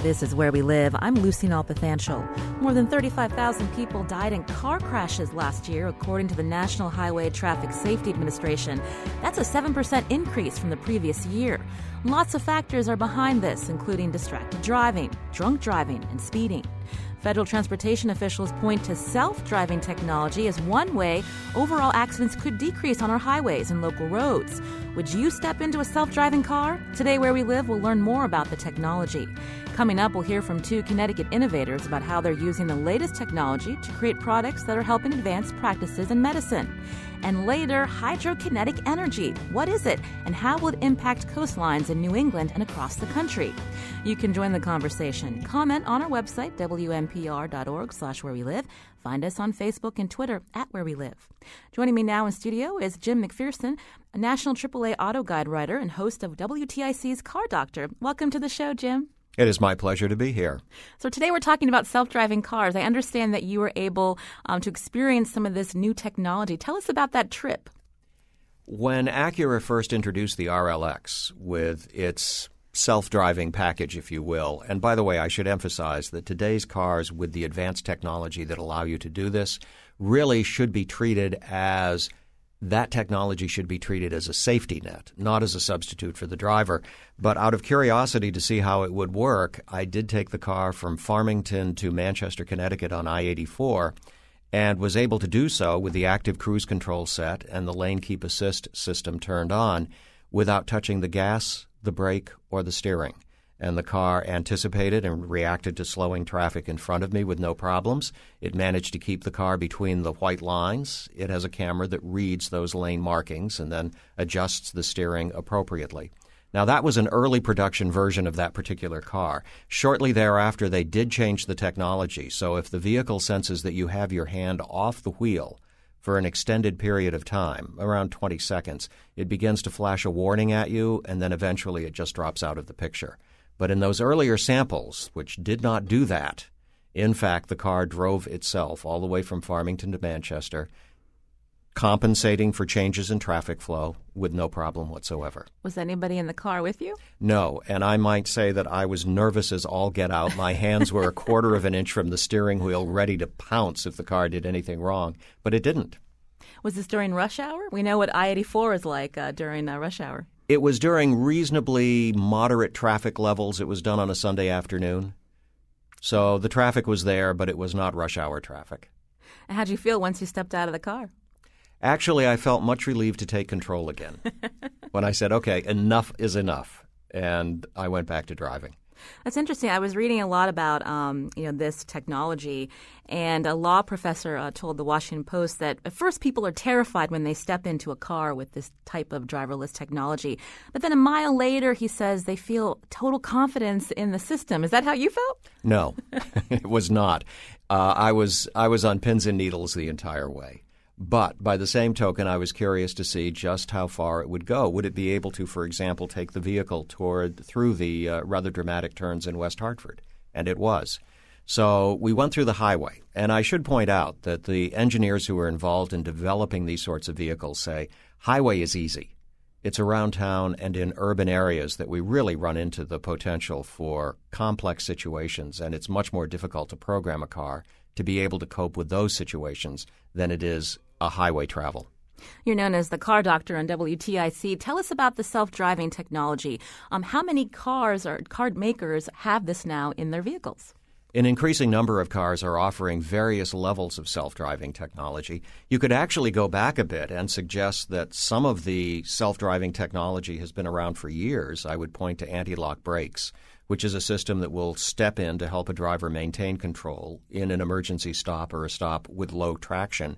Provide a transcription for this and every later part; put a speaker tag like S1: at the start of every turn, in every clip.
S1: This is Where We Live. I'm Lucy Nalpathanchel. More than 35,000 people died in car crashes last year, according to the National Highway Traffic Safety Administration. That's a 7% increase from the previous year. Lots of factors are behind this, including distracted driving, drunk driving, and speeding. Federal transportation officials point to self-driving technology as one way overall accidents could decrease on our highways and local roads. Would you step into a self-driving car? Today, Where We Live, we'll learn more about the technology. Coming up, we'll hear from two Connecticut innovators about how they're using the latest technology to create products that are helping advance practices in medicine. And later, hydrokinetic energy. What is it, and how will it impact coastlines in New England and across the country? You can join the conversation. Comment on our website, wnpr.org/where we live. Find us on Facebook and Twitter @Where We Live. Joining me now in studio is Jim McPherson, a national AAA auto guide writer and host of WTIC's Car Doctor. Welcome to the show, Jim.
S2: It is my pleasure to be here.
S1: So today we're talking about self-driving cars. I understand that you were able to experience some of this new technology. Tell us about that trip.
S2: When Acura first introduced the RLX with its self-driving package, if you will, and by the way, I should emphasize that today's cars with the advanced technology that allow you to do this really should be treated as that technology should be treated as a safety net, not as a substitute for the driver. But out of curiosity to see how it would work, I did take the car from Farmington to Manchester, Connecticut on I-84 and was able to do so with the active cruise control set and the lane keep assist system turned on without touching the gas, the brake, or the steering. And the car anticipated and reacted to slowing traffic in front of me with no problems. It managed to keep the car between the white lines. It has a camera that reads those lane markings and then adjusts the steering appropriately. Now, that was an early production version of that particular car. Shortly thereafter, they did change the technology. So if the vehicle senses that you have your hand off the wheel for an extended period of time, around 20 seconds, it begins to flash a warning at you, and then eventually it just drops out of the picture. But in those earlier samples, which did not do that, in fact, the car drove itself all the way from Farmington to Manchester, compensating for changes in traffic flow with no problem whatsoever.
S1: Was anybody in the car with you?
S2: No, and I might say that I was nervous as all get out. My hands were a quarter of an inch from the steering wheel, ready to pounce if the car did anything wrong, but it didn't.
S1: Was this during rush hour? We know what I-84 is like during rush hour.
S2: It was during reasonably moderate traffic levels. It was done on a Sunday afternoon. So the traffic was there, but it was not rush hour traffic.
S1: And how'd you feel once you stepped out of the car?
S2: Actually, I felt much relieved to take control again when I said, okay, enough is enough. And I went back to driving.
S1: That's interesting. I was reading a lot about this technology, and a law professor told the Washington Post that at first people are terrified when they step into a car with this type of driverless technology. But then a mile later, he says they feel total confidence in the system. Is that how you felt?
S2: No, it was not. I was on pins and needles the entire way. But by the same token, I was curious to see just how far it would go. Would it be able to, for example, take the vehicle through the rather dramatic turns in West Hartford? And it was. So we went through the highway. And I should point out that the engineers who were involved in developing these sorts of vehicles say highway is easy. It's around town and in urban areas that we really run into the potential for complex situations, and it's much more difficult to program a car to be able to cope with those situations than it is a highway travel.
S1: You're known as the Car Doctor on WTIC. Tell us about the self-driving technology. How many cars or car makers have this now in their vehicles?
S2: An increasing number of cars are offering various levels of self-driving technology. You could actually go back a bit and suggest that some of the self-driving technology has been around for years. I would point to anti-lock brakes, which is a system that will step in to help a driver maintain control in an emergency stop or a stop with low traction.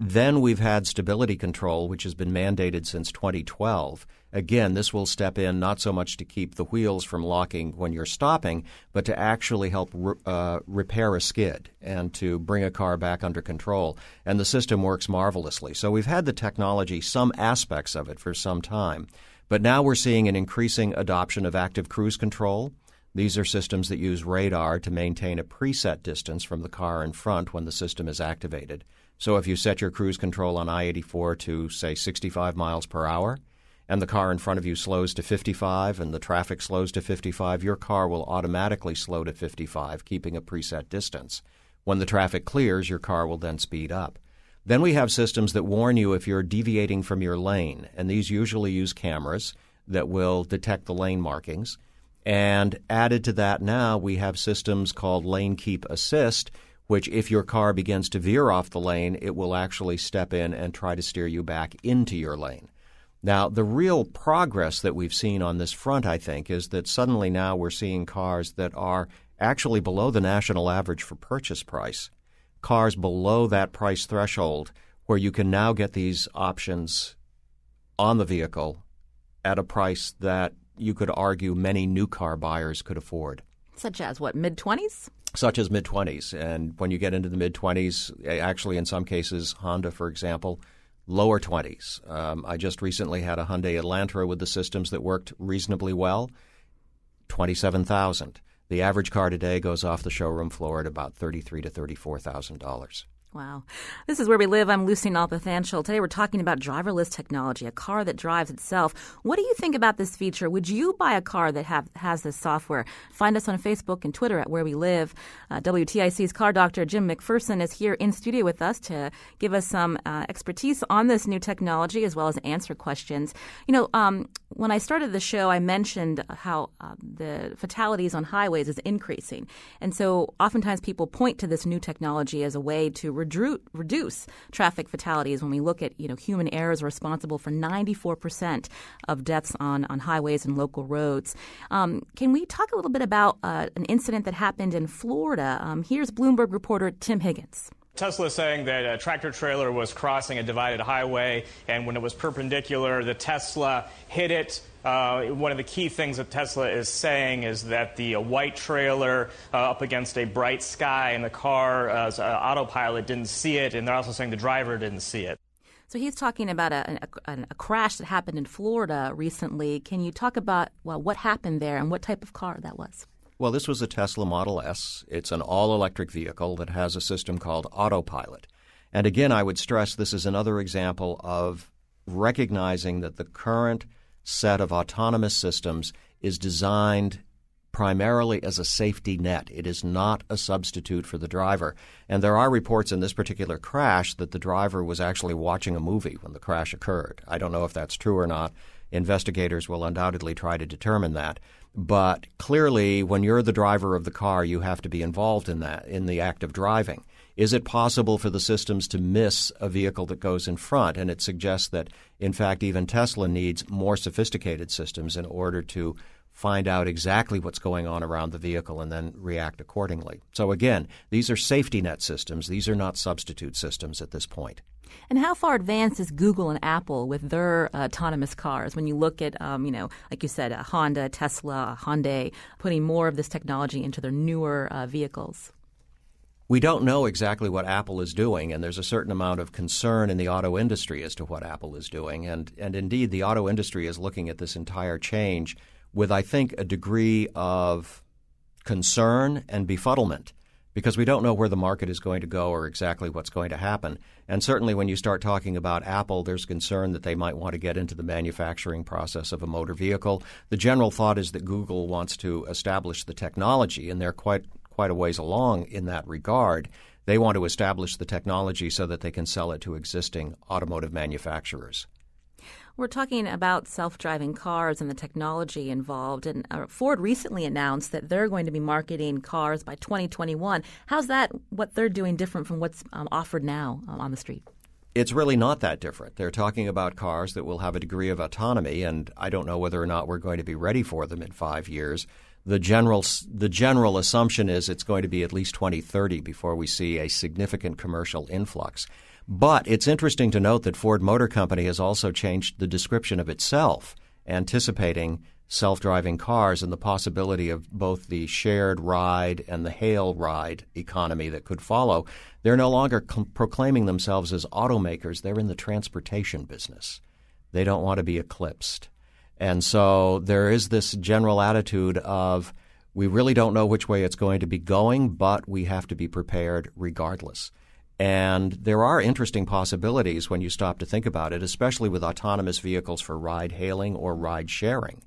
S2: Then we've had stability control, which has been mandated since 2012. Again, this will step in not so much to keep the wheels from locking when you're stopping, but to actually help repair a skid and to bring a car back under control. And the system works marvelously. So we've had the technology, some aspects of it, for some time. But now we're seeing an increasing adoption of active cruise control. These are systems that use radar to maintain a preset distance from the car in front when the system is activated. So if you set your cruise control on I-84 to, say, 65 miles per hour, and the car in front of you slows to 55 and the traffic slows to 55, your car will automatically slow to 55, keeping a preset distance. When the traffic clears, your car will then speed up. Then we have systems that warn you if you're deviating from your lane, and these usually use cameras that will detect the lane markings. And added to that now, we have systems called Lane Keep Assist, which if your car begins to veer off the lane, it will actually step in and try to steer you back into your lane. Now, the real progress that we've seen on this front, I think, is that suddenly now we're seeing cars that are actually below the national average for purchase price, cars below that price threshold where you can now get these options on the vehicle at a price that you could argue many new car buyers could afford.
S1: Such as what, mid-20s?
S2: Such as mid-20s. And when you get into the mid-20s, actually in some cases, Honda, for example, lower 20s. I just recently had a Hyundai Elantra with the systems that worked reasonably well, $27,000. The average car today goes off the showroom floor at about $33,000 to $34,000.
S1: Wow. This is Where We Live. I'm Lucy Nalpathanchel. Today we're talking about driverless technology, a car that drives itself. What do you think about this feature? Would you buy a car that has this software? Find us on Facebook and Twitter at Where We Live. WTIC's car doctor Jim McPherson is here in studio with us to give us some expertise on this new technology as well as answer questions. When I started the show, I mentioned how the fatalities on highways is increasing. And so oftentimes people point to this new technology as a way to reduce traffic fatalities. When we look at, human errors responsible for 94% of deaths on highways and local roads. Can we talk a little bit about an incident that happened in Florida? Here's Bloomberg reporter Tim Higgins.
S3: Tesla is saying that a tractor trailer was crossing a divided highway, and when it was perpendicular, the Tesla hit it. One of the key things that Tesla is saying is that the white trailer up against a bright sky in the car, autopilot didn't see it, and they're also saying the driver didn't see it.
S1: So he's talking about a crash that happened in Florida recently. Can you talk about what happened there and what type of car that was?
S2: Well, this was a Tesla Model S. It's an all-electric vehicle that has a system called autopilot. And again, I would stress this is another example of recognizing that the current set of autonomous systems is designed primarily as a safety net. It is not a substitute for the driver. And there are reports in this particular crash that the driver was actually watching a movie when the crash occurred. I don't know if that's true or not. Investigators will undoubtedly try to determine that. But clearly, when you're the driver of the car, you have to be involved in that, in the act of driving. Is it possible for the systems to miss a vehicle that goes in front? And it suggests that, in fact, even Tesla needs more sophisticated systems in order to find out exactly what's going on around the vehicle and then react accordingly. So again, these are safety net systems. These are not substitute systems at this point.
S1: And how far advanced is Google and Apple with their autonomous cars? When you look at, like you said, Honda, Tesla, Hyundai, putting more of this technology into their newer vehicles?
S2: We don't know exactly what Apple is doing, and there's a certain amount of concern in the auto industry as to what Apple is doing. And indeed, the auto industry is looking at this entire change with, I think, a degree of concern and befuddlement, because we don't know where the market is going to go or exactly what's going to happen. And certainly when you start talking about Apple, there's concern that they might want to get into the manufacturing process of a motor vehicle. The general thought is that Google wants to establish the technology, and they're quite a ways along in that regard. They want to establish the technology so that they can sell it to existing automotive manufacturers.
S1: We're talking about self-driving cars and the technology involved. And Ford recently announced that they're going to be marketing cars by 2021. How's that, what they're doing, different from what's offered now on the street?
S2: It's really not that different. They're talking about cars that will have a degree of autonomy, and I don't know whether or not we're going to be ready for them in 5 years. The general assumption is it's going to be at least 2030 before we see a significant commercial influx. But it's interesting to note that Ford Motor Company has also changed the description of itself, anticipating self-driving cars and the possibility of both the shared ride and the hail ride economy that could follow. They're no longer proclaiming themselves as automakers. They're in the transportation business. They don't want to be eclipsed. And so there is this general attitude of we really don't know which way it's going to be going, but we have to be prepared regardless. And there are interesting possibilities when you stop to think about it, especially with autonomous vehicles for ride-hailing or ride-sharing.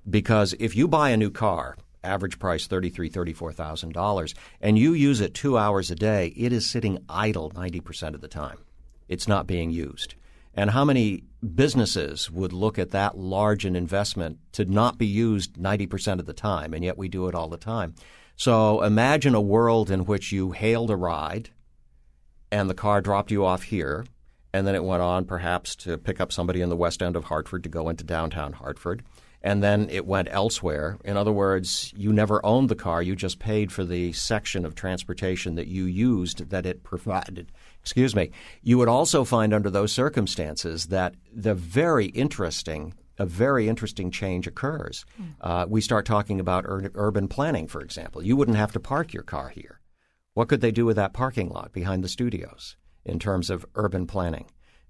S2: Because if you buy a new car, average price $33,000, $34,000, and you use it 2 hours a day, it is sitting idle 90% of the time. It's not being used. And how many businesses would look at that large an investment to not be used 90% of the time, and yet we do it all the time? So imagine a world in which you hailed a ride and the car dropped you off here, and then it went on perhaps to pick up somebody in the west end of Hartford to go into downtown Hartford, and then it went elsewhere. In other words, you never owned the car. You just paid for the section of transportation that you used that it provided. You would also find under those circumstances that a very interesting change occurs. We start talking about urban planning, for example. You wouldn't have to park your car here. What could they do with that parking lot behind the studios in terms of urban planning?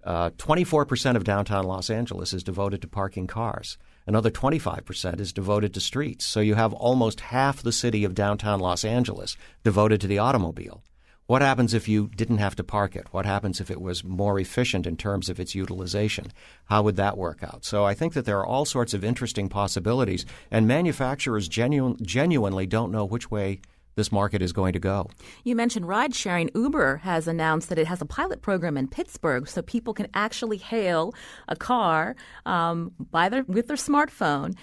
S2: 24% of downtown Los Angeles is devoted to parking cars. Another 25% is devoted to streets. So you have almost half the city of downtown Los Angeles devoted to the automobile. What happens if you didn't have to park it? What happens if it was more efficient in terms of its utilization? How would that work out? So I think that there are all sorts of interesting possibilities, and manufacturers genuinely don't know which way this market is going to go.
S1: You mentioned ride sharing. Uber has announced that it has a pilot program in Pittsburgh so people can actually hail a car with their smartphone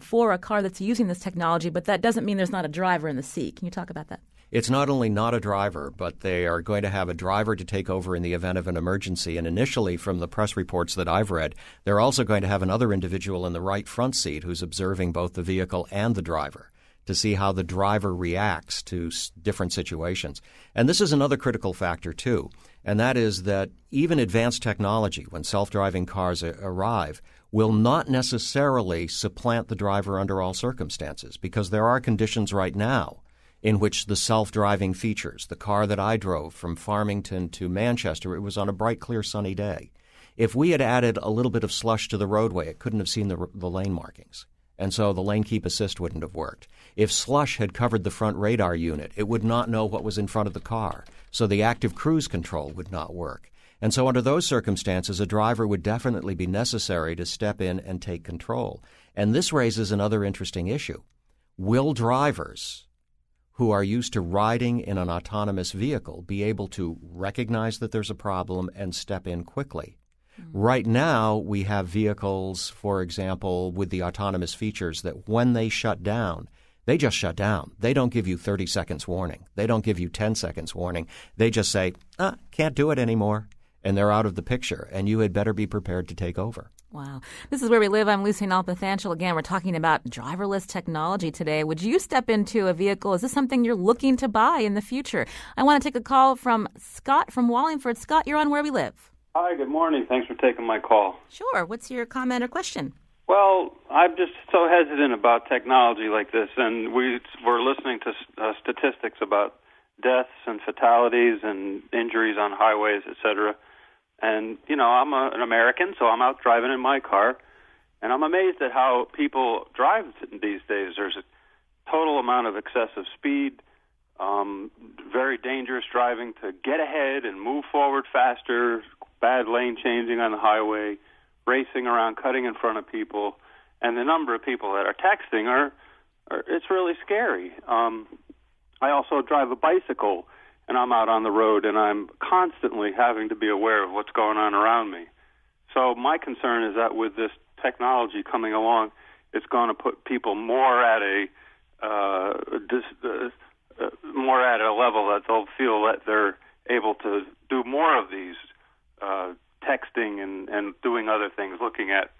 S1: for a car that's using this technology, but that doesn't mean there's not a driver in the seat. Can you talk about that?
S2: It's not only not a driver, but they are going to have a driver to take over in the event of an emergency. And initially, from the press reports that I've read, they're also going to have another individual in the right front seat who's observing both the vehicle and the driver to see how the driver reacts to different situations. And this is another critical factor, too, and that is that even advanced technology, when self-driving cars arrive, will not necessarily supplant the driver under all circumstances, because there are conditions right now in which the self-driving features, the car that I drove from Farmington to Manchester, it was on a bright, clear, sunny day. If we had added a little bit of slush to the roadway, it couldn't have seen the lane markings. And so the lane keep assist wouldn't have worked. If slush had covered the front radar unit, it would not know what was in front of the car. So the active cruise control would not work. And so under those circumstances, a driver would definitely be necessary to step in and take control. And this raises another interesting issue. Will drivers who are used to riding in an autonomous vehicle be able to recognize that there's a problem and step in quickly? Right now, we have vehicles, for example, with the autonomous features that when they shut down, they just shut down. They don't give you 30 seconds warning. They don't give you 10 seconds warning. They just say, can't do it anymore, and they're out of the picture, and you had better be prepared to take over.
S1: Wow. This is Where We Live. I'm Lucy Nalpathanchel. Again, we're talking about driverless technology today. Would you step into a vehicle? Is this something you're looking to buy in the future? I want to take a call from Scott from Wallingford. Scott, you're on Where We Live.
S4: Hi, good morning. Thanks for taking my call.
S1: Sure. What's your comment or question?
S4: Well, I'm just so hesitant about technology like this, and we're listening to statistics about deaths and fatalities and injuries on highways, et cetera. And, you know, I'm an American, so I'm out driving in my car, and I'm amazed at how people drive these days. There's a total amount of excessive speed, very dangerous driving to get ahead and move forward faster, bad lane changing on the highway, racing around, cutting in front of people, and the number of people that are texting it's really scary. I also drive a bicycle, and I'm out on the road, and I'm constantly having to be aware of what's going on around me. So my concern is that with this technology coming along, it's going to put people more at a level that they'll feel that they're able to do more of these texting and doing other things, looking at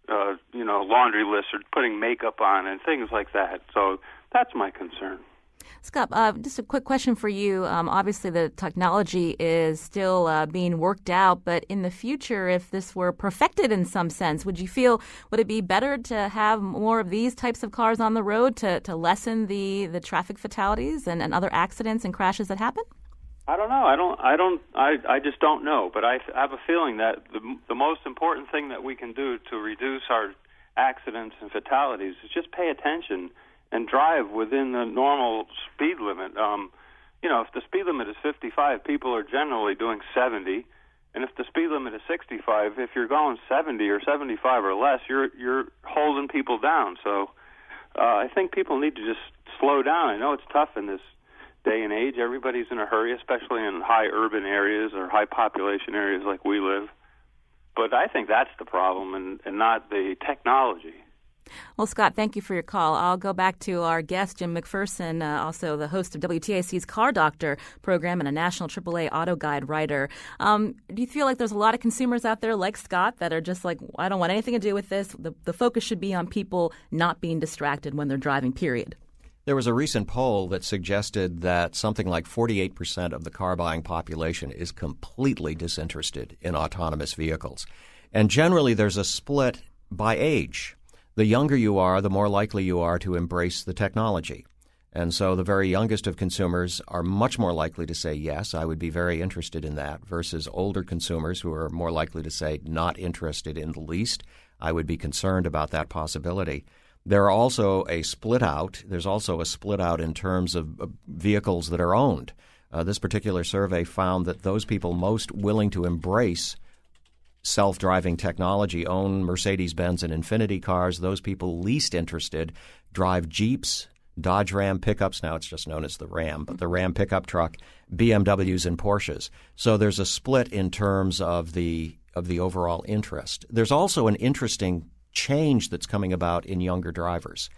S4: laundry lists or putting makeup on and things like that. So that's my concern.
S1: Scott, just a quick question for you. Obviously, the technology is still being worked out, but in the future, if this were perfected in some sense, would it be better to have more of these types of cars on the road to lessen the traffic fatalities and other accidents and crashes that happen?
S4: I don't know. I just don't know. But I have a feeling that the most important thing that we can do to reduce our accidents and fatalities is just pay attention and drive within the normal speed limit. if the speed limit is 55, people are generally doing 70. And if the speed limit is 65, if you're going 70 or 75 or less, you're holding people down. So I think people need to just slow down. I know it's tough in this day and age. Everybody's in a hurry, especially in high urban areas or high population areas like we live. But I think that's the problem and not the technology.
S1: Well, Scott, thank you for your call. I'll go back to our guest, Jim McPherson, also the host of WTIC's Car Doctor program and a national AAA auto guide writer. Do you feel like there's a lot of consumers out there like Scott that are just like, I don't want anything to do with this? The focus should be on people not being distracted when they're driving, period.
S2: There was a recent poll that suggested that something like 48% of the car-buying population is completely disinterested in autonomous vehicles. And generally there's a split by age. The younger you are, the more likely you are to embrace the technology. And so the very youngest of consumers are much more likely to say, yes, I would be very interested in that, versus older consumers who are more likely to say, not interested in the least. I would be concerned about that possibility. There's also a split out in terms of vehicles that are owned. This particular survey found that those people most willing to embrace self-driving technology own Mercedes-Benz and Infiniti cars. Those people least interested drive Jeeps, Dodge Ram pickups. Now it's just known as the Ram, but the Ram pickup truck, BMWs and Porsches. So there's a split in terms of the overall interest. There's also an interesting change that's coming about in younger drivers,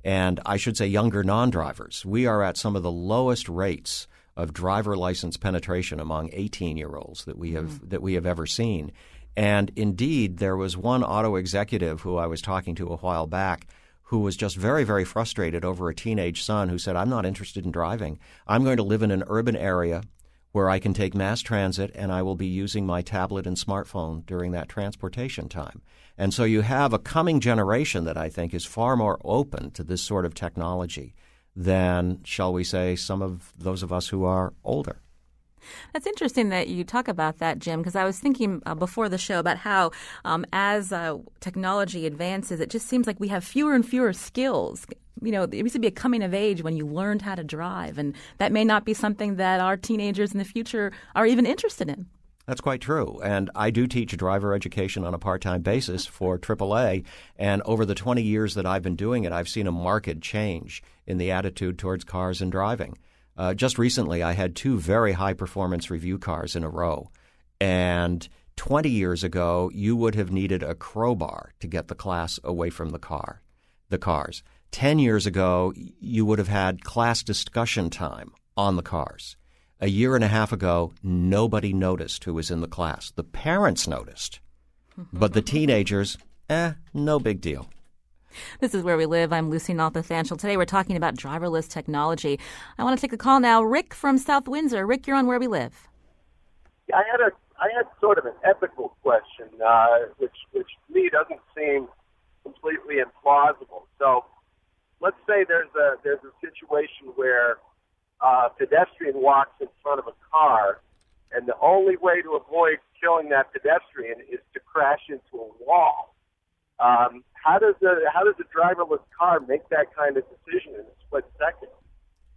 S2: and I should say younger non-drivers. We are at some of the lowest rates of driver license penetration among 18-year-olds that we have ever seen. And indeed, there was one auto executive who I was talking to a while back who was just very, very frustrated over a teenage son who said, I'm not interested in driving. I'm going to live in an urban area where I can take mass transit and I will be using my tablet and smartphone during that transportation time. And so you have a coming generation that I think is far more open to this sort of technology than, shall we say, some of those of us who are older.
S1: That's interesting that you talk about that, Jim, because I was thinking before the show about how as technology advances, it just seems like we have fewer and fewer skills. There used to be a coming of age when you learned how to drive, and that may not be something that our teenagers in the future are even interested in.
S2: That's quite true. And I do teach driver education on a part-time basis for AAA. And over the 20 years that I've been doing it, I've seen a marked change in the attitude towards cars and driving. Just recently, I had 2 very high-performance review cars in a row. And 20 years ago, you would have needed a crowbar to get the class away from the cars. 10 years ago, you would have had class discussion time on the cars. A year and a half ago, nobody noticed who was in the class. The parents noticed, but the teenagers, no big deal.
S1: This is Where We Live. I'm Lucy Nalpathanchel. Today we're talking about driverless technology. I want to take a call now. Rick from South Windsor. Rick, you're on Where We Live.
S5: I had sort of an ethical question, which to me doesn't seem completely implausible. So let's say there's a situation where a pedestrian walks in front of a car, and the only way to avoid killing that pedestrian is to crash into a wall. How does a driverless car make that kind of decision in a split second?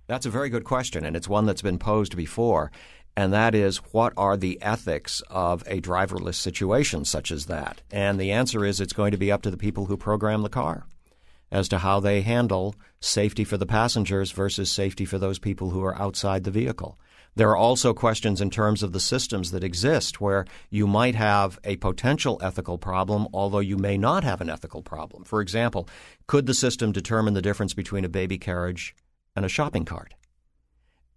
S2: That's a very good question, and it's one that's been posed before, and that is, what are the ethics of a driverless situation such as that? And the answer is it's going to be up to the people who program the car as to how they handle safety for the passengers versus safety for those people who are outside the vehicle. There are also questions in terms of the systems that exist where you might have a potential ethical problem, although you may not have an ethical problem. For example, could the system determine the difference between a baby carriage and a shopping cart?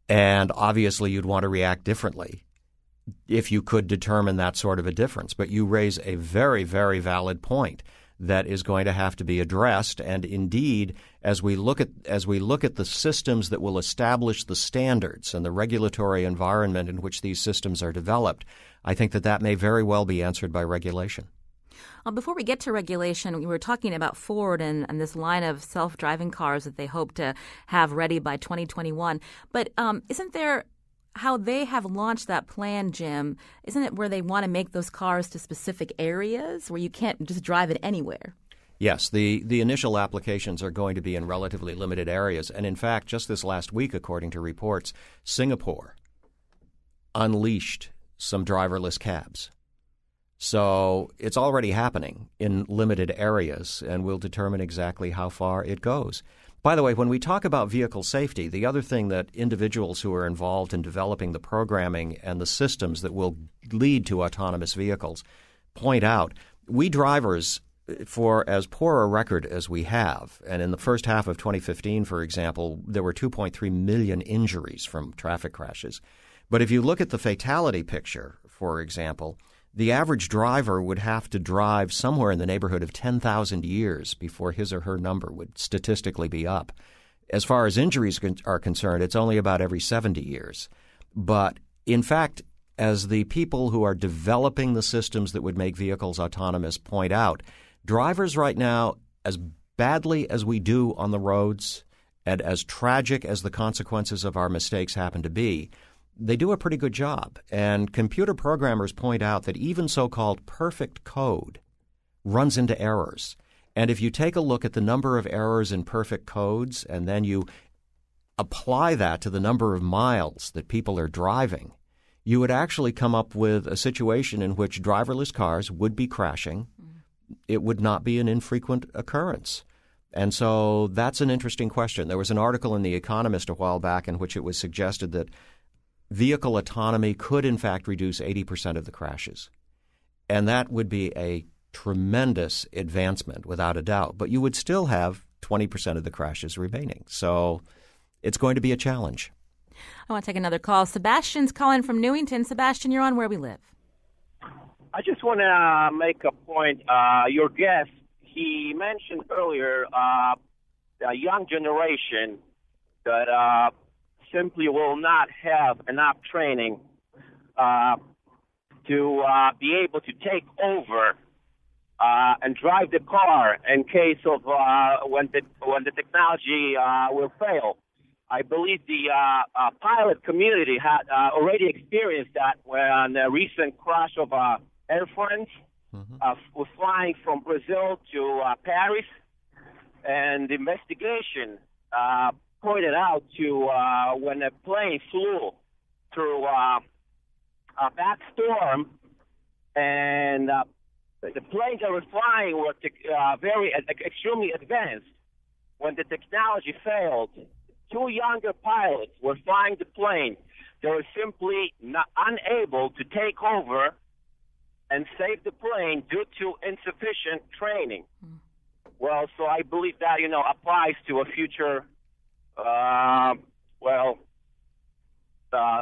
S2: And obviously you'd want to react differently if you could determine that sort of a difference. But you raise a very, very valid point that is going to have to be addressed. And indeed, as we look at the systems that will establish the standards and the regulatory environment in which these systems are developed, I think that may very well be answered by regulation.
S1: Before we get to regulation, we were talking about Ford and this line of self-driving cars that they hope to have ready by 2021. But isn't there how they have launched that plan, Jim, isn't it where they want to make those cars to specific areas where you can't just drive it anywhere?
S2: Yes, the initial applications are going to be in relatively limited areas. And in fact, just this last week, according to reports, Singapore unleashed some driverless cabs. So it's already happening in limited areas, and we'll determine exactly how far it goes. By the way, when we talk about vehicle safety, the other thing that individuals who are involved in developing the programming and the systems that will lead to autonomous vehicles point out, we drivers, for as poor a record as we have, and in the first half of 2015, for example, there were 2.3 million injuries from traffic crashes. But if you look at the fatality picture, for example, the average driver would have to drive somewhere in the neighborhood of 10,000 years before his or her number would statistically be up. As far as injuries are concerned, it's only about every 70 years. But in fact, as the people who are developing the systems that would make vehicles autonomous point out, drivers right now, as badly as we do on the roads and as tragic as the consequences of our mistakes happen to be, they do a pretty good job. And computer programmers point out that even so-called perfect code runs into errors. And if you take a look at the number of errors in perfect codes and then you apply that to the number of miles that people are driving, you would actually come up with a situation in which driverless cars would be crashing. It would not be an infrequent occurrence. And so that's an interesting question. There was an article in The Economist a while back in which it was suggested that vehicle autonomy could, in fact, reduce 80% of the crashes. And that would be a tremendous advancement, without a doubt. But you would still have 20% of the crashes remaining. So it's going to be a challenge.
S1: I want to take another call. Sebastian's calling from Newington. Sebastian, you're on Where We Live.
S6: I just want to make a point. Your guest, he mentioned earlier the young generation that simply will not have enough training to be able to take over and drive the car in case of when the technology will fail. I believe the pilot community had already experienced that when a recent crash of Air France was flying from Brazil to Paris, and the investigation pointed out to when a plane flew through a bad storm, and the planes that were flying were extremely advanced. When the technology failed, two younger pilots were flying the plane. They were simply unable to take over and save the plane due to insufficient training. Well, so I believe that, applies to a future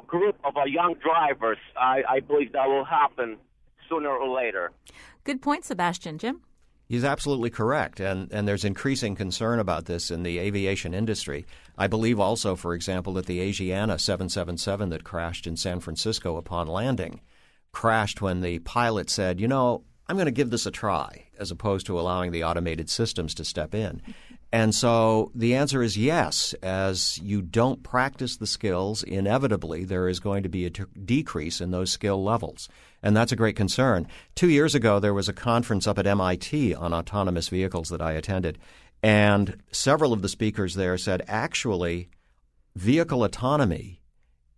S6: group of young drivers. I believe that will happen sooner or later.
S1: Good point, Sebastian. Jim?
S2: He's absolutely correct, and there's increasing concern about this in the aviation industry. I believe also, for example, that the Asiana 777 that crashed in San Francisco upon landing crashed when the pilot said, I'm going to give this a try, as opposed to allowing the automated systems to step in. And so the answer is yes. As you don't practice the skills, inevitably there is going to be a decrease in those skill levels. And that's a great concern. 2 years ago, there was a conference up at MIT on autonomous vehicles that I attended. And several of the speakers there said, actually, vehicle autonomy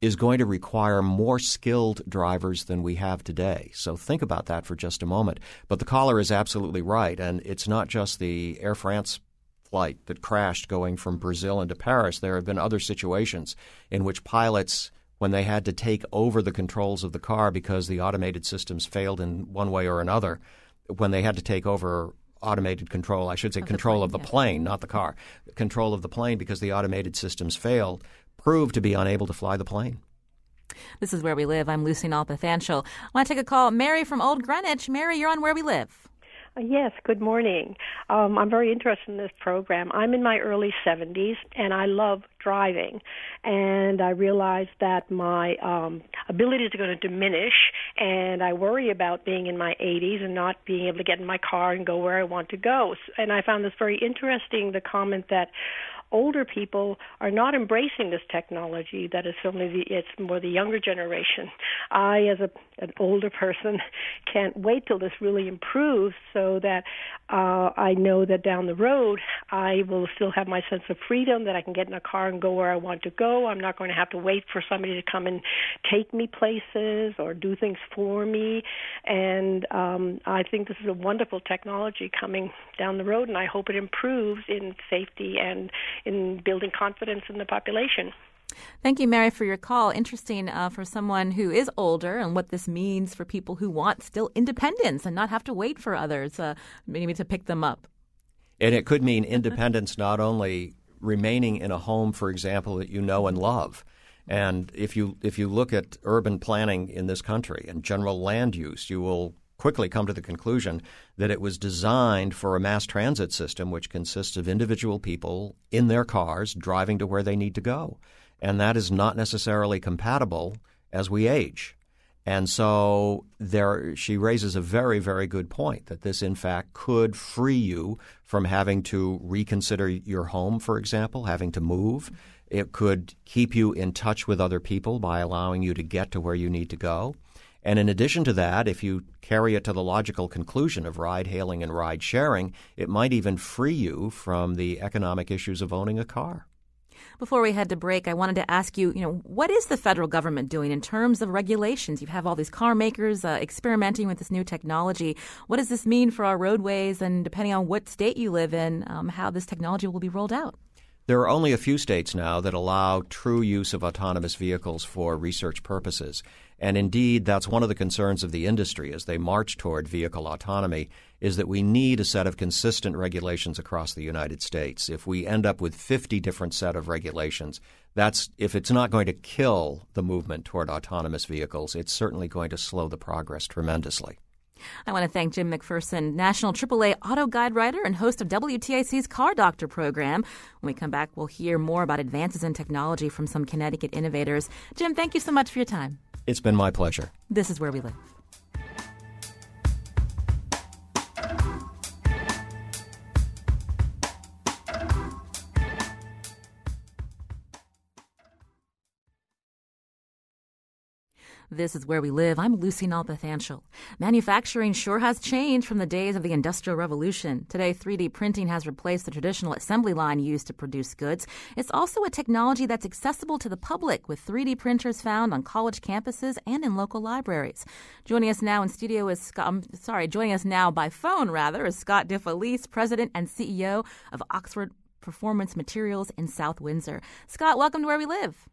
S2: is going to require more skilled drivers than we have today. So think about that for just a moment. But the caller is absolutely right. And it's not just the Air France flight that crashed going from Brazil into Paris. There have been other situations in which pilots, when they had to take over the controls of the car because the automated systems failed in one way or another, when they had to take over automated control, I should say control of the plane, not the car, control of the plane because the automated systems failed, proved to be unable to fly the plane.
S1: This is Where We Live. I'm Lucy Nalpathanchel. I want to take a call. Mary from Old Greenwich. Mary, you're on Where We Live.
S7: Yes, good morning. I'm very interested in this program. I'm in my early 70s, and I love driving. And I realize that my abilities are going to diminish, and I worry about being in my 80s and not being able to get in my car and go where I want to go. And I found this very interesting, the comment that older people are not embracing this technology. That is certainly it's more the younger generation. I, as an older person, can't wait till this really improves so that I know that down the road I will still have my sense of freedom, that I can get in a car and go where I want to go. I'm not going to have to wait for somebody to come and take me places or do things for me. And I think this is a wonderful technology coming down the road, and I hope it improves in safety and in building confidence in the population.
S1: Thank you, Mary, for your call. Interesting for someone who is older and what this means for people who want still independence and not have to wait for others maybe to pick them up.
S2: And it could mean independence not only remaining in a home, for example, that you know and love. And if you look at urban planning in this country and general land use, you will quickly come to the conclusion that it was designed for a mass transit system which consists of individual people in their cars driving to where they need to go. And that is not necessarily compatible as we age. And so she raises a very, very good point that this, in fact, could free you from having to reconsider your home, for example, having to move. It could keep you in touch with other people by allowing you to get to where you need to go. And in addition to that, if you carry it to the logical conclusion of ride-hailing and ride-sharing, it might even free you from the economic issues of owning a car.
S1: Before we head to break, I wanted to ask you, what is the federal government doing in terms of regulations? You have all these car makers experimenting with this new technology. What does this mean for our roadways, and depending on what state you live in, how this technology will be rolled out?
S2: There are only a few states now that allow true use of autonomous vehicles for research purposes. And indeed, that's one of the concerns of the industry as they march toward vehicle autonomy, is that we need a set of consistent regulations across the United States. If we end up with 50 different set of regulations, if it's not going to kill the movement toward autonomous vehicles, it's certainly going to slow the progress tremendously.
S1: I want to thank Jim McPherson, National AAA Auto Guide writer and host of WTIC's Car Doctor program. When we come back, we'll hear more about advances in technology from some Connecticut innovators. Jim, thank you so much for your time.
S2: It's been my pleasure.
S1: This is Where We Live. This is Where We Live. I'm Lucy Nalpathanchel. Manufacturing sure has changed from the days of the Industrial Revolution. Today, 3D printing has replaced the traditional assembly line used to produce goods. It's also a technology that's accessible to the public, with 3D printers found on college campuses and in local libraries. Joining us now by phone, is Scott DeFelice, President and CEO of Oxford Performance Materials in South Windsor. Scott, welcome to Where We Live.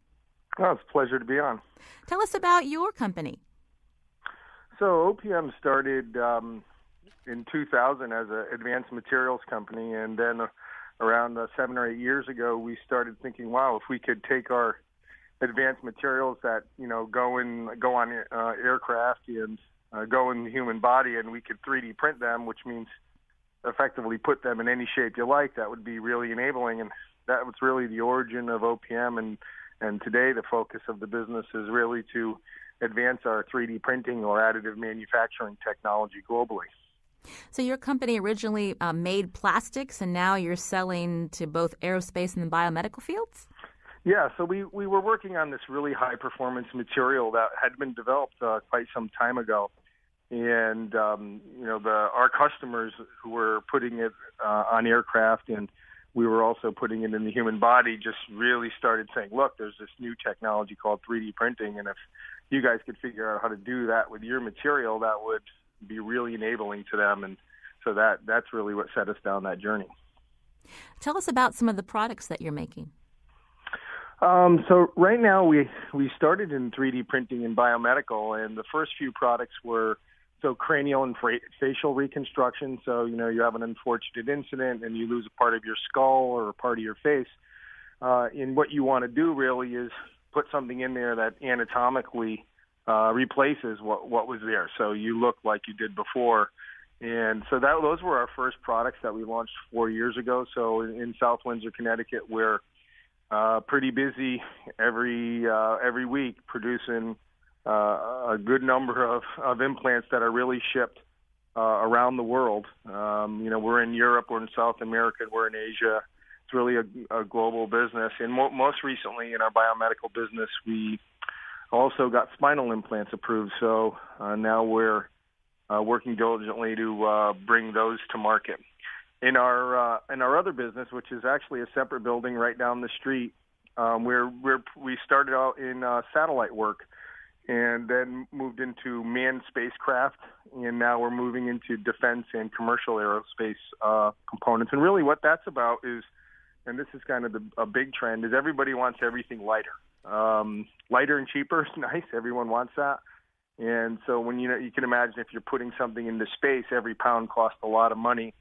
S8: Oh, it's a pleasure to be on.
S1: Tell us about your company.
S8: So OPM started in 2000 as an advanced materials company, and then around 7 or 8 years ago, we started thinking, wow, if we could take our advanced materials that go on aircraft and go in the human body, and we could 3D print them, which means effectively put them in any shape you like, that would be really enabling, and that was really the origin of OPM. And today the focus of the business is really to advance our 3D printing or additive manufacturing technology globally.
S1: So your company originally made plastics, and now you're selling to both aerospace and the biomedical fields?
S8: Yeah, so we were working on this really high-performance material that had been developed quite some time ago. And, our customers who were putting it on aircraft, and we were also putting it in the human body, just really started saying, look, there's this new technology called 3D printing, and if you guys could figure out how to do that with your material, that would be really enabling to them. And so that's really what set us down that journey.
S1: Tell us about some of the products that you're making.
S8: So right now we started in 3D printing in biomedical, and the first few products were cranial and facial reconstruction. So, you have an unfortunate incident and you lose a part of your skull or a part of your face. And what you want to do really is put something in there that anatomically replaces what was there. So you look like you did before. And so those were our first products that we launched 4 years ago. So in South Windsor, Connecticut, we're pretty busy every week producing a good number of implants that are really shipped around the world. We're in Europe, we're in South America, we're in Asia, it's really a global business. And most recently in our biomedical business, we also got spinal implants approved. So now we're working diligently to bring those to market. In our other business, which is actually a separate building right down the street, we started out in satellite work, and then moved into manned spacecraft, and now we're moving into defense and commercial aerospace components. And really, what that's about is, and this is kind of a big trend, is everybody wants everything lighter. Lighter and cheaper is nice. Everyone wants that. And so when you can imagine if you're putting something into space, every pound costs a lot of money.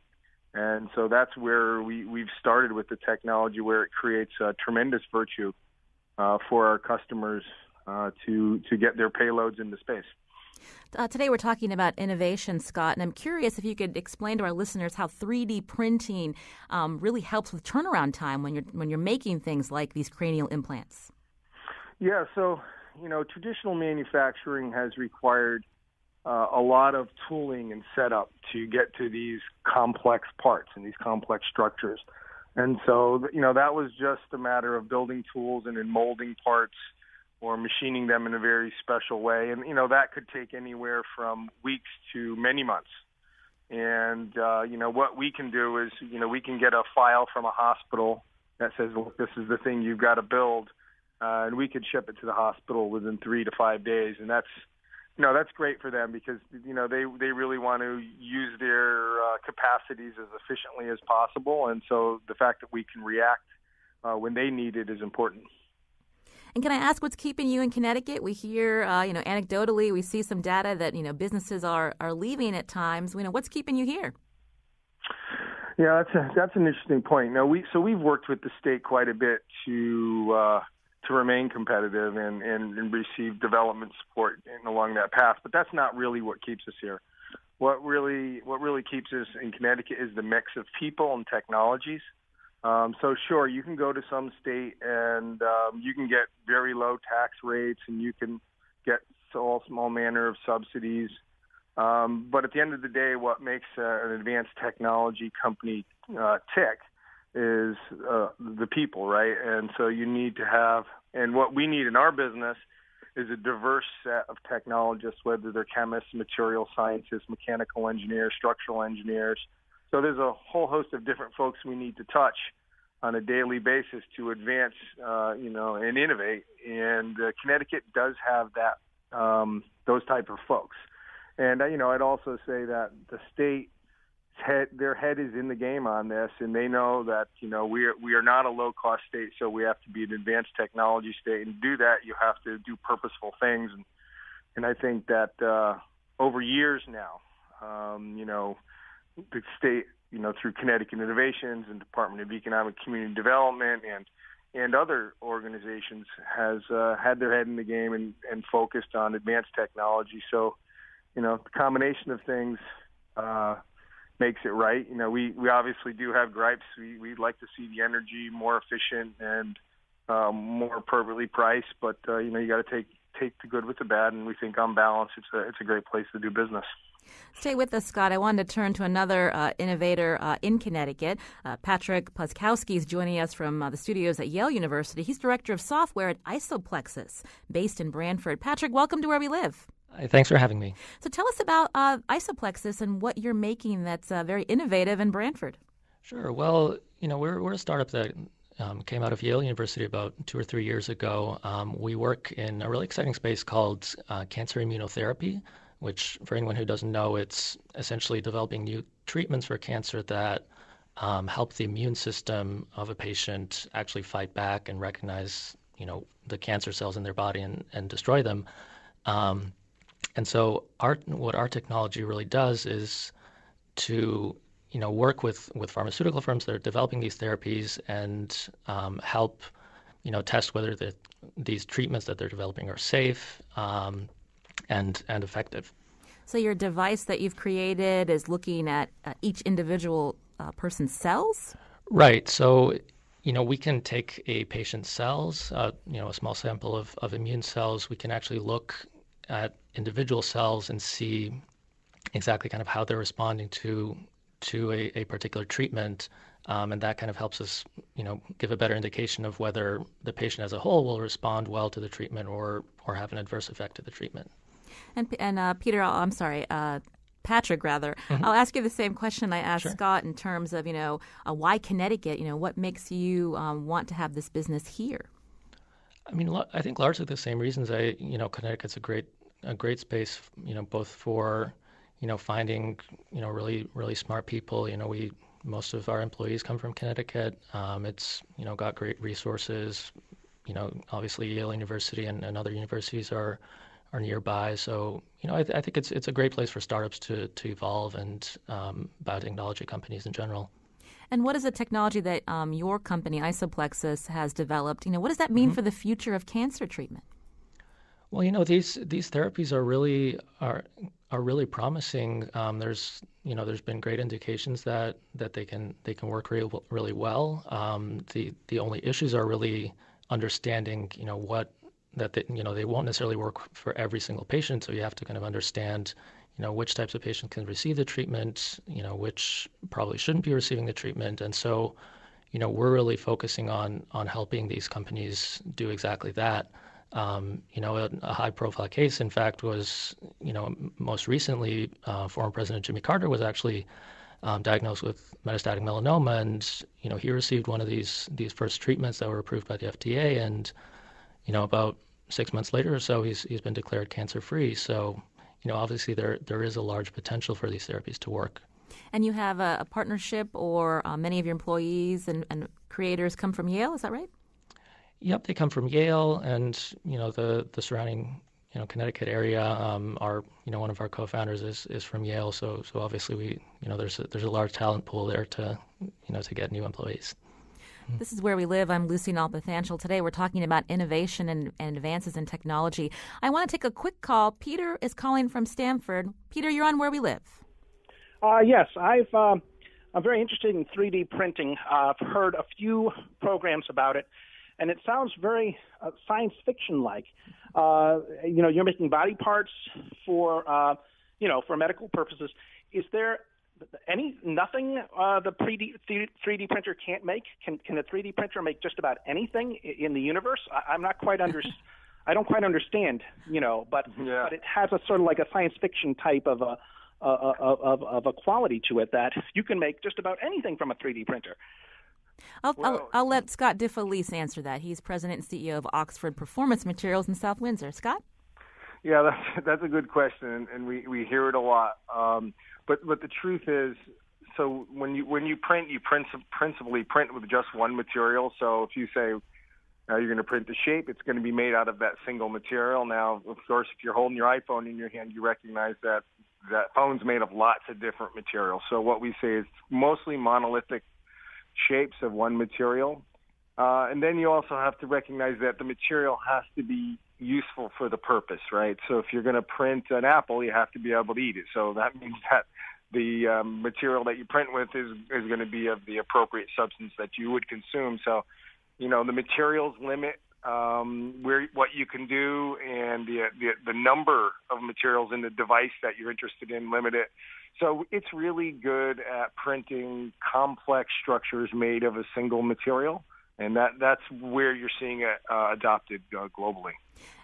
S8: And so that's where we've started with the technology, where it creates a tremendous virtue for our customers to get their payloads into space.
S1: Today we're talking about innovation, Scott, and I'm curious if you could explain to our listeners how 3D printing really helps with turnaround time when you're making things like these cranial implants.
S8: Yeah, so traditional manufacturing has required a lot of tooling and setup to get to these complex parts and these complex structures. And so, that was just a matter of building tools and then molding parts or machining them in a very special way. And, that could take anywhere from weeks to many months. And, what we can do is, we can get a file from a hospital that says, look, this is the thing you've got to build. And we could ship it to the hospital within 3 to 5 days. And that's great for them because, they really want to use their capacities as efficiently as possible. And so the fact that we can react when they need it is important.
S1: And can I ask what's keeping you in Connecticut? We hear, anecdotally, we see some data that, businesses are leaving at times. What's keeping you here?
S8: Yeah, that's an interesting point. Now, we've worked with the state quite a bit to remain competitive and receive development support along that path. But that's not really what keeps us here. What really keeps us in Connecticut is the mix of people and technologies. So sure, you can go to some state and you can get very low tax rates and you can get all small manner of subsidies. But at the end of the day, what makes an advanced technology company tick is the people, right? And so you need to have, and what we need in our business is a diverse set of technologists, whether they're chemists, material scientists, mechanical engineers, structural engineers. So there's a whole host of different folks we need to touch on a daily basis to advance, and innovate. And Connecticut does have that, those type of folks. And I'd also say that the state, their head is in the game on this, and they know that we are not a low-cost state, so we have to be an advanced technology state. And to do that, you have to do purposeful things. And I think that over years now, the state, through Connecticut Innovations and Department of Economic Community Development and other organizations, has had their head in the game and focused on advanced technology. So, the combination of things makes it right. We obviously do have gripes. We'd like to see the energy more efficient and more appropriately priced, but you got to take the good with the bad, and we think on balance it's a great place to do business.
S1: Stay with us, Scott. I wanted to turn to another innovator in Connecticut. Patrick Puskowski is joining us from the studios at Yale University. He's director of software at Isoplexis, based in Branford. Patrick, welcome to Where We Live.
S9: Thanks for having me.
S1: So tell us about Isoplexis and what you're making that's very innovative in Branford.
S9: Sure. Well, we're a startup that came out of Yale University about 2 or 3 years ago. We work in a really exciting space called cancer immunotherapy, which, for anyone who doesn't know, it's essentially developing new treatments for cancer that help the immune system of a patient actually fight back and recognize, the cancer cells in their body and destroy them. And so what our technology really does is to, work with pharmaceutical firms that are developing these therapies and help, test whether these treatments that they're developing are safe and effective.
S1: So your device that you've created is looking at each individual person's cells?
S9: Right. So, we can take a patient's cells, a small sample of immune cells. We can actually look at individual cells and see exactly kind of how they're responding to a particular treatment. And that kind of helps us, give a better indication of whether the patient as a whole will respond well to the treatment or have an adverse effect to the treatment.
S1: And Peter, Patrick, rather, I'll ask you the same question I asked Scott in terms of, why Connecticut? What makes you want to have this business here?
S9: I mean, I think largely the same reasons. Connecticut's a great space, both for, finding, really, really smart people. Most of our employees come from Connecticut. It's, got great resources. Obviously Yale University and other universities are nearby. So, I think it's a great place for startups to evolve and biotechnology companies in general.
S1: And what is the technology that your company, Isoplexis, has developed? What does that mean for the future of cancer treatment?
S9: Well, these therapies are really promising. There's been great indications that they can work really well. The only issues are really understanding they won't necessarily work for every single patient. So you have to kind of understand which types of patients can receive the treatment, which probably shouldn't be receiving the treatment. And so, we're really focusing on helping these companies do exactly that. A high-profile case, in fact, was, most recently, former President Jimmy Carter was actually diagnosed with metastatic melanoma, and, he received one of these first treatments that were approved by the FDA, and, about 6 months later or so, he's been declared cancer-free. So, obviously there is a large potential for these therapies to work.
S1: And you have a partnership, or many of your employees and creators come from Yale, is that right?
S9: Yep, they come from Yale, and the surrounding Connecticut area. Our one of our co-founders is from Yale, so obviously we there's a large talent pool there to get new employees.
S1: This is Where We Live. I'm Lucy Nalpathanchel. Today we're talking about innovation and advances in technology. I want to take a quick call. Peter is calling from Stamford. Peter, you're on Where We Live.
S10: Yes, I'm very interested in 3D printing. I've heard a few programs about it, and it sounds very science fiction-like. You're making body parts for medical purposes. Is there nothing the 3D printer can't make? Can a 3D printer make just about anything in the universe? I'm not quite I don't quite understand, but it has a sort of like a science fiction type of a quality to it that you can make just about anything from a 3D printer.
S1: I'll let Scott DeFelice answer that. He's president and CEO of Oxford Performance Materials in South Windsor. Scott?
S8: Yeah, that's a good question, and we hear it a lot. But the truth is, so when you print, you principally print with just one material. So if you say you're going to print the shape, it's going to be made out of that single material. Now, of course, if you're holding your iPhone in your hand, you recognize that phone's made of lots of different materials. So what we say is mostly monolithic shapes of one material. And then you also have to recognize that the material has to be useful for the purpose, right? So if you're going to print an apple, you have to be able to eat it. So that means that the material that you print with is going to be of the appropriate substance that you would consume. So, the materials limit what you can do, and the number of materials in the device that you're interested in limit it. So it's really good at printing complex structures made of a single material, and that's where you're seeing it adopted globally.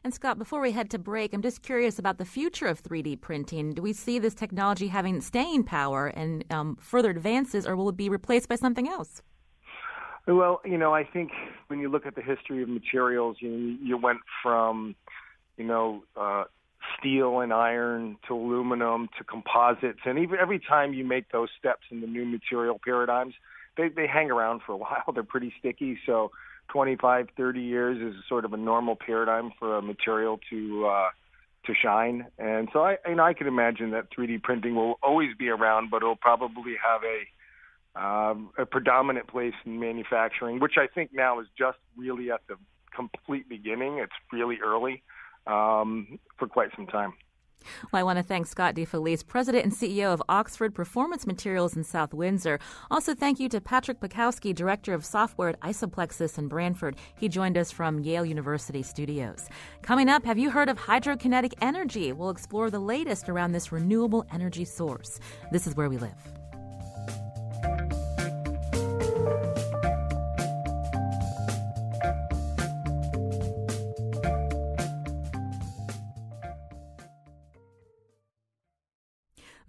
S1: And Scott, before we head to break, I'm just curious about the future of 3D printing. Do we see this technology having staying power and further advances, or will it be replaced by something else?
S8: Well, I think when you look at the history of materials, you went from, steel and iron to aluminum to composites, and every time you make those steps in the new material paradigms, they hang around for a while. They're pretty sticky, so 25, 30 years is sort of a normal paradigm for a material to shine. And so I can imagine that 3D printing will always be around, but it'll probably have a predominant place in manufacturing, which I think now is just really at the complete beginning. It's really early for quite some time.
S1: Well, I want to thank Scott DeFelice, President and CEO of Oxford Performance Materials in South Windsor. Also, thank you to Patrick Bukowski, Director of Software at Isoplexis in Branford. He joined us from Yale University Studios. Coming up, have you heard of hydrokinetic energy? We'll explore the latest around this renewable energy source. This is Where We Live.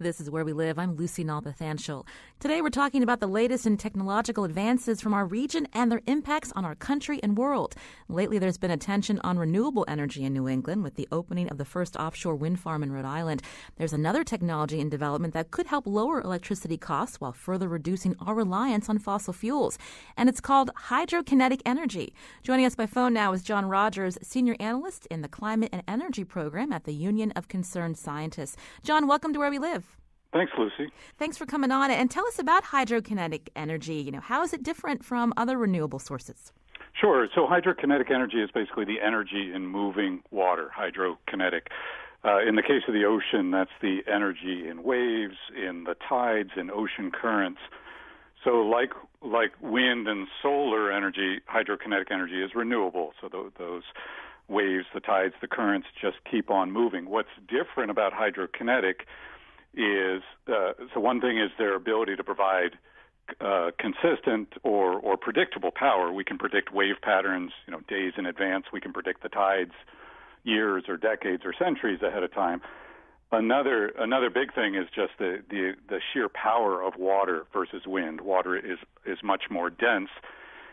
S1: This is Where We Live. I'm Lucy Nalpathanchel. Today we're talking about the latest in technological advances from our region and their impacts on our country and world. Lately there's been attention on renewable energy in New England with the opening of the first offshore wind farm in Rhode Island. There's another technology in development that could help lower electricity costs while further reducing our reliance on fossil fuels. And it's called hydrokinetic energy. Joining us by phone now is John Rogers, Senior Analyst in the Climate and Energy Program at the Union of Concerned Scientists. John, welcome to Where We Live.
S11: Thanks, Lucy.
S1: Thanks for coming on. And tell us about hydrokinetic energy. How is it different from other renewable sources?
S11: Sure. So hydrokinetic energy is basically the energy in moving water, hydrokinetic. In the case of the ocean, that's the energy in waves, in the tides, in ocean currents. So like wind and solar energy, hydrokinetic energy is renewable. So those waves, the tides, the currents just keep on moving. What's different about hydrokinetic is, so one thing is their ability to provide consistent or predictable power. We can predict wave patterns, days in advance. We can predict the tides years or decades or centuries ahead of time. Another big thing is just the sheer power of water versus wind. Water is much more dense,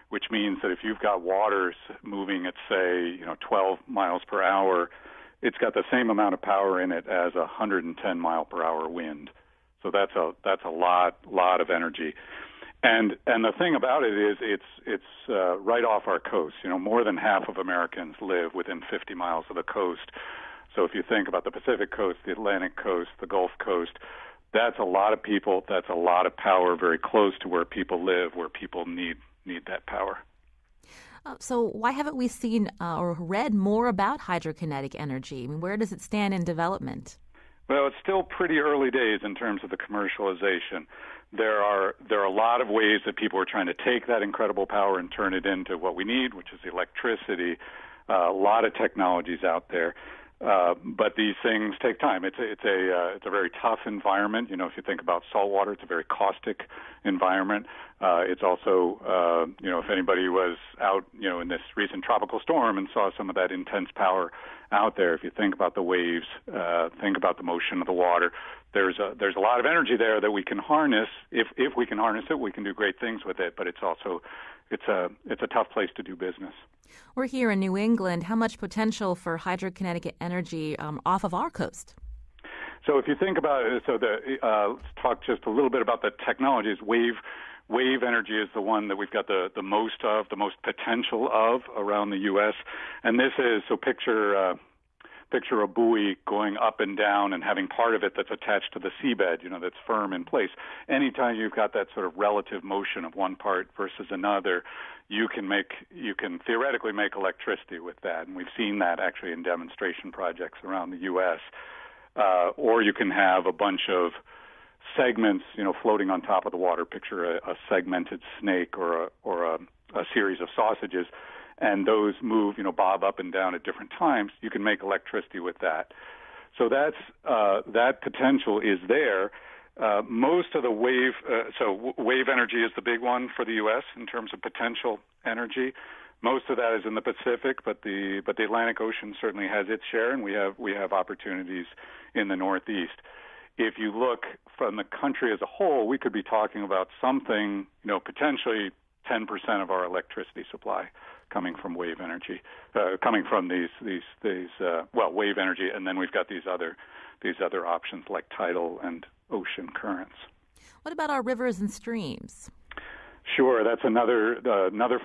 S11: which means that if you've got water moving at, say, 12 miles per hour, it's got the same amount of power in it as a 110 mile per hour wind. So that's a lot of energy. And the thing about it is it's right off our coast. More than half of Americans live within 50 miles of the coast. So if you think about the Pacific coast, the Atlantic coast, the Gulf Coast, that's a lot of people, that's a lot of power very close to where people live, where people need that power.
S1: So why haven't we seen or read more about hydrokinetic energy? Where does it stand in development?
S11: Well, it's still pretty early days in terms of the commercialization. There are a lot of ways that people are trying to take that incredible power and turn it into what we need, which is electricity. A lot of technologies out there. But these things take time. It's a very tough environment. If you think about salt water, it's a very caustic environment. It's also, if anybody was out, in this recent tropical storm and saw some of that intense power out there, if you think about the waves, think about the motion of the water, there's a lot of energy there that we can harness. If we can harness it, we can do great things with it. But it's also it's a tough place to do business.
S1: We're here in New England. How much potential for hydrokinetic energy off of our coast?
S11: So if you think about it, let's talk just a little bit about the technologies. Wave energy is the one that we've got the most potential of around the U.S. And this is, so picture a buoy going up and down and having part of it that's attached to the seabed, that's firm in place. Anytime you've got that sort of relative motion of one part versus another, you can theoretically make electricity with that. And we've seen that actually in demonstration projects around the U.S. Or you can have a bunch of segments, floating on top of the water. Picture a segmented snake or a series of sausages. And those move, bob up and down at different times. You can make electricity with that. So that potential is there. Most of the wave energy is the big one for the U.S. in terms of potential energy. Most of that is in the Pacific, but the Atlantic Ocean certainly has its share, and we have opportunities in the Northeast. If you look from the country as a whole, we could be talking about something, potentially 10% of our electricity supply coming from wave energy, coming from these wave energy, and then we've got these other options like tidal and ocean currents.
S1: What about our rivers and streams?
S11: Sure, that's another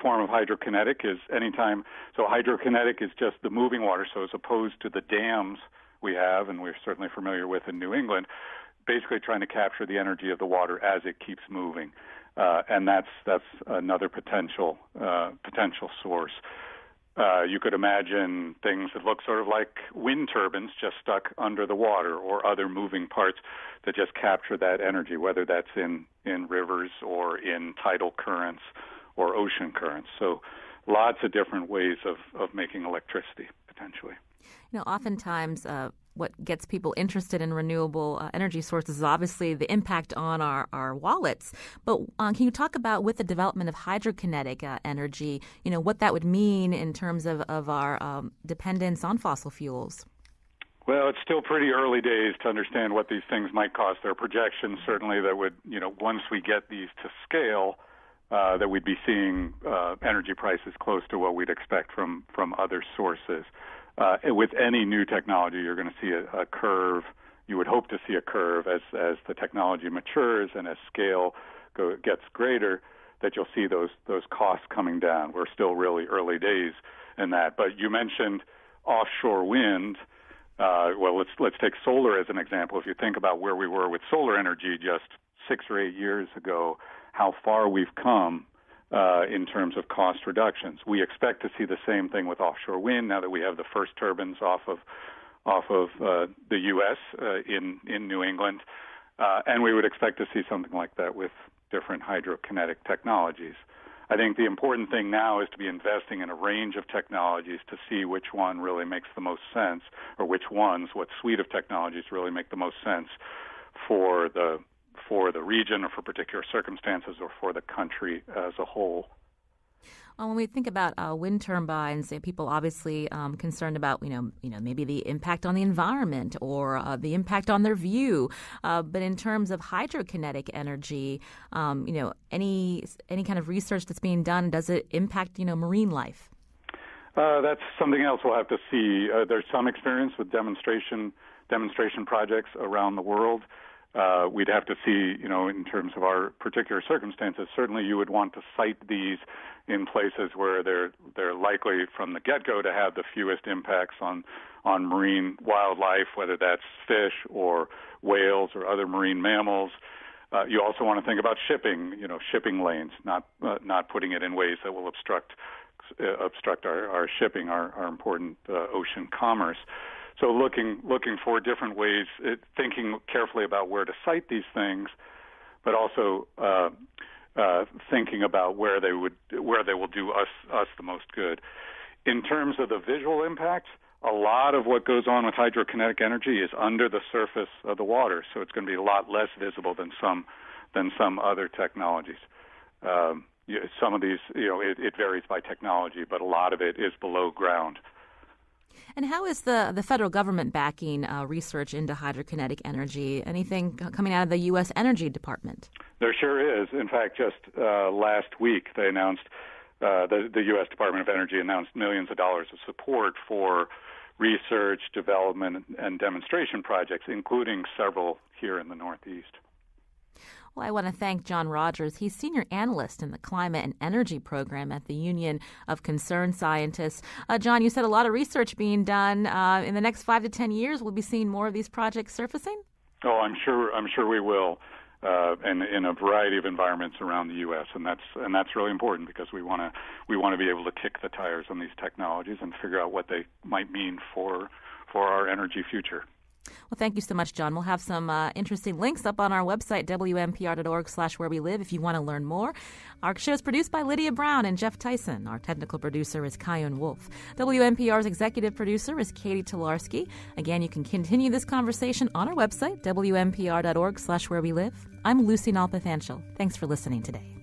S11: form of hydrokinetic. Is anytime. So hydrokinetic is just the moving water. So as opposed to the dams we have, and we're certainly familiar with in New England, basically trying to capture the energy of the water as it keeps moving. And that's another potential source. You could imagine things that look sort of like wind turbines just stuck under the water, or other moving parts that just capture that energy, whether that's in rivers or in tidal currents or ocean currents. So lots of different ways of making electricity, potentially.
S1: Oftentimes what gets people interested in renewable energy sources is obviously the impact on our wallets. But can you talk about, with the development of hydrokinetic energy, what that would mean in terms of our dependence on fossil fuels?
S11: Well, it's still pretty early days to understand what these things might cost. There are projections certainly that would, once we get these to scale, that we'd be seeing energy prices close to what we'd expect from other sources. With any new technology, you're going to see a curve. You would hope to see a curve as the technology matures and as scale gets greater, that you'll see those costs coming down. We're still really early days in that. But you mentioned offshore wind. Well, let's take solar as an example. If you think about where we were with solar energy just 6 or 8 years ago, how far we've come in terms of cost reductions. We expect to see the same thing with offshore wind now that we have the first turbines off of the U.S. in New England, and we would expect to see something like that with different hydrokinetic technologies. I think the important thing now is to be investing in a range of technologies to see which one really makes the most sense, or what suite of technologies really make the most sense for the region or for particular circumstances or for the country as a whole.
S1: When we think about wind turbines, people obviously concerned about maybe the impact on the environment or the impact on their view. But in terms of hydrokinetic energy, any kind of research that's being done, does it impact marine life?
S11: That's something else we'll have to see. There's some experience with demonstration projects around the world. We'd have to see, in terms of our particular circumstances. Certainly, you would want to site these in places where they're likely from the get-go to have the fewest impacts on marine wildlife, whether that's fish or whales or other marine mammals. You also want to think about shipping lanes, not putting it in ways that will obstruct our shipping, our important ocean commerce. So looking for different ways, thinking carefully about where to site these things, but also thinking about where they will do us the most good. In terms of the visual impact, a lot of what goes on with hydrokinetic energy is under the surface of the water, so it's going to be a lot less visible than some other technologies. Some of these, it varies by technology, but a lot of it is below ground.
S1: And how is the federal government backing research into hydrokinetic energy? Anything coming out of the U.S. Energy Department? There
S11: sure is. In fact, just last week they announced, the U.S. Department of Energy announced millions of dollars of support for research, development, and demonstration projects, including several here in the Northeast.
S1: Well, I want to thank John Rogers. He's senior analyst in the Climate and Energy Program at the Union of Concerned Scientists. John, you said a lot of research being done. In the next 5 to 10 years, we'll be seeing more of these projects surfacing?
S11: Oh, I'm sure we will, and in a variety of environments around the U.S. And that's really important because we want to be able to kick the tires on these technologies and figure out what they might mean for our energy future.
S1: Well, thank you so much, John. We'll have some interesting links up on our website, WNPR.org/where-we-live, if you want to learn more. Our show is produced by Lydia Brown and Jeff Tyson. Our technical producer is Kyun Wolf. WNPR's executive producer is Katie Tolarski. Again, you can continue this conversation on our website, WNPR.org/where-we-live. I'm Lucy Nalpathanchel. Thanks for listening today.